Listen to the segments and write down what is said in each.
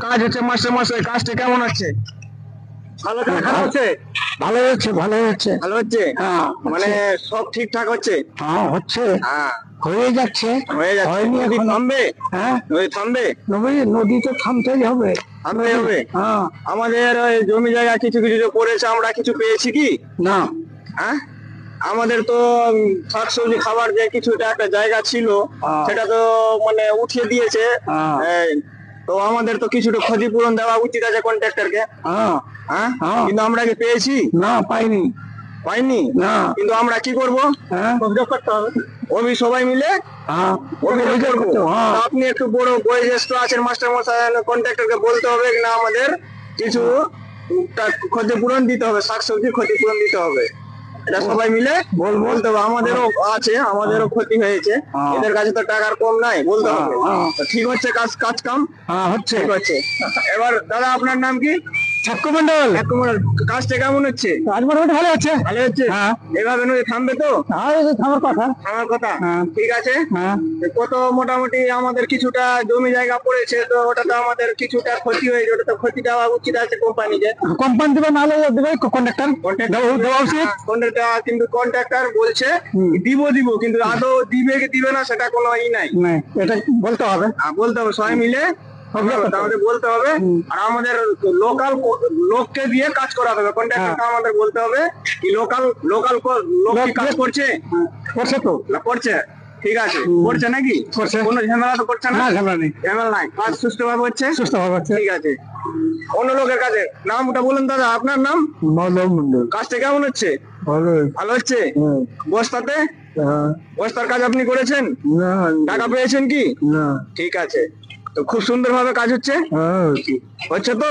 কাজ হচ্ছে মাসে মাসে, কাজটা কেমন হচ্ছে? ভালো খারাপ হচ্ছে? ভালো হচ্ছে, ভালো হচ্ছে। ভালো হচ্ছে, হ্যাঁ, মানে সব ঠিকঠাক হচ্ছে? হ্যাঁ হচ্ছে, হ্যাঁ হয়ে যাচ্ছে। হয়ে যাচ্ছে। হয়নি নদী এখনো। থামবে? হ্যাঁ, নদী থামবে? নদী তো থামতেই হবে। থামতে হবে। হ্যাঁ, আমাদের ওই জমি জায়গা কিছু কিছু যে পড়েছে, আমরা কিছু পেয়েছি কি? না হ্যাঁ, আমাদের তো শাকসবজি খাবার যে কিছুটা একটা জায়গা ছিল, সেটা তো মানে উঠিয়ে দিয়েছে। এই, তো আমাদের তো কিছুটা ক্ষতিপূরণ দেওয়া উচিত আছে কন্ট্রাক্টরকে। হ্যাঁ, হ্যাঁ, হ্যাঁ। কিন্তু আমরা কি পেয়েছি? না পাইনি। পাইনি। না। কিন্তু আমরা কি করব? হ্যাঁ, অভিযোগ করতে হবে। সবাই মিলে হ্যাঁ, অভিযোগ করবো। হ্যাঁ। তা আপনি একটু বড় বয়োজ্যেষ্ঠ আছেন, মাস্টার মশাই, কন্ট্রাক্টরকে বলতে হবে না আমাদের কিছু ক্ষতিপূরণ দিতে হবে, শাকসবজির ক্ষতিপূরণ দিতে হবে। এটা সবাই মিলে বলতে হবে। আমাদেরও আছে, আমাদেরও ক্ষতি হয়েছে, এদের কাছে তো টাকার কম নাই, বলতে হবে। তো ঠিক হচ্ছে কাজ কাম? হ্যাঁ হচ্ছে। ঠিক হচ্ছে। এবার দাদা আপনার নাম কি? ঠাকুর মন্ডল। কাজটা কেমন হচ্ছে? আজ মোটামুটি ভালো হচ্ছে। ভালো হচ্ছে। হ্যাঁ। এভাবে নদী থামবে তো? থামার কথা। আমার কথা হ্যাঁ। ঠিক আছে। হ্যাঁ, কত মোটামুটি আমাদের কিছুটা জমি জায়গা পড়েছে, তো ওটা তো আমাদের কিছুটা ক্ষতি হয়েছে, ওটা তো ক্ষতি দেওয়া উচিত আছে কোম্পানিকে। কোম্পানি দেবে, নাহলে দেবে কন্ট্রাক্টর। দেওয়া উচিত। কিন্তু কন্ট্রাক্টর বলছে দিব, কিন্তু আদৌ দিবে কি দিবে না সেটা কোনো নাই। এটা বলতে হবে। বলতে হবে সবাই মিলে, আমাদের বলতে হবে। আর আমাদের লোকাল লোককে দিয়ে কাজ করাতে হবে। কন্ট্রাক্টরটা আমাদের বলতে হবে কি লোকাল লোক কি কাজ করছে? করছে তো। করছে, ঠিক আছে। করছে নাকি? করছে। কোনো ঝামেলা তো করছে না? না, ঝামেলা নেই। ঝামেলা নাই, কাজ সুষ্ঠুভাবে হচ্ছে। সুস্থভাবে হচ্ছে। ঠিক আছে। অন্য লোকের কাছে নামটা বলুন দাদা, আপনার নাম? মাধব মন্ডল। কাজটা কেমন হচ্ছে? ভালো। ভালো হচ্ছে। বস্তাতে হ্যাঁ। বস্তার কাজ আপনি করেছেন? না। টাকা পেয়েছেন কি? না। ঠিক আছে, তো খুব সুন্দর ভাবে কাজ হচ্ছে। হ্যাঁ, হচ্ছে তো?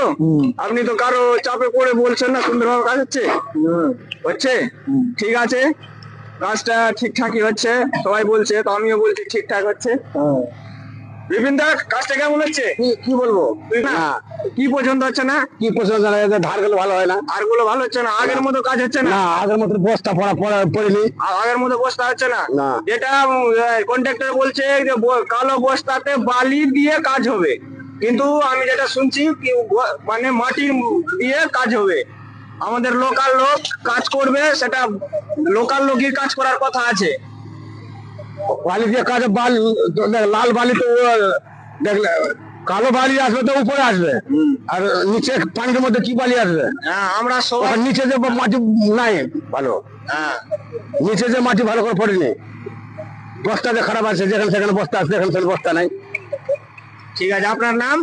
আপনি তো কারো চাপে পড়ে বলছেন না, সুন্দর ভাবে কাজ হচ্ছে? হচ্ছে। ঠিক আছে, কাজটা ঠিকঠাকই হচ্ছে, সবাই বলছে, তো আমিও বলছি ঠিকঠাক হচ্ছে। বিপিন দা, কাজটা কেমন হচ্ছে? কি বলবো? কি পছন্দ হচ্ছে না? কি পছন্দ জানা, ধার গুলো ভালো হয় না। আর গুলো ভালো হচ্ছে না, আগের মতো কাজ হচ্ছে না। না, আগের মতো বস্তা পড়েনি। আগের মতো বস্তা হচ্ছে না। না। যেটা কন্ট্রাক্টর বলছে যে কালো বস্তাতে বালি দিয়ে কাজ হবে, কিন্তু আমি যেটা শুনছি কি মানে মাটির দিয়ে কাজ হবে। আমাদের লোকাল লোক কাজ করবে, সেটা লোকাল লোকই কাজ করার কথা আছে। বালি দিয়ে কাজ, লাল বালি তো দেখলে, কালো বালি আসবে তো উপরে আসবে, আর নিচে পানির মধ্যে কি বালি আসবে? হ্যাঁ, আমরা সবাই নিচে যে মাটি নাই ভালো, নিচে যে মাটি ভালো করে পড়েনি, বস্তাতে খারাপ আছে, যেখানে সেখানে বস্তা আছে, যেখানে সেখানে বস্তা নাই। ঠিক আছে, আপনার নাম?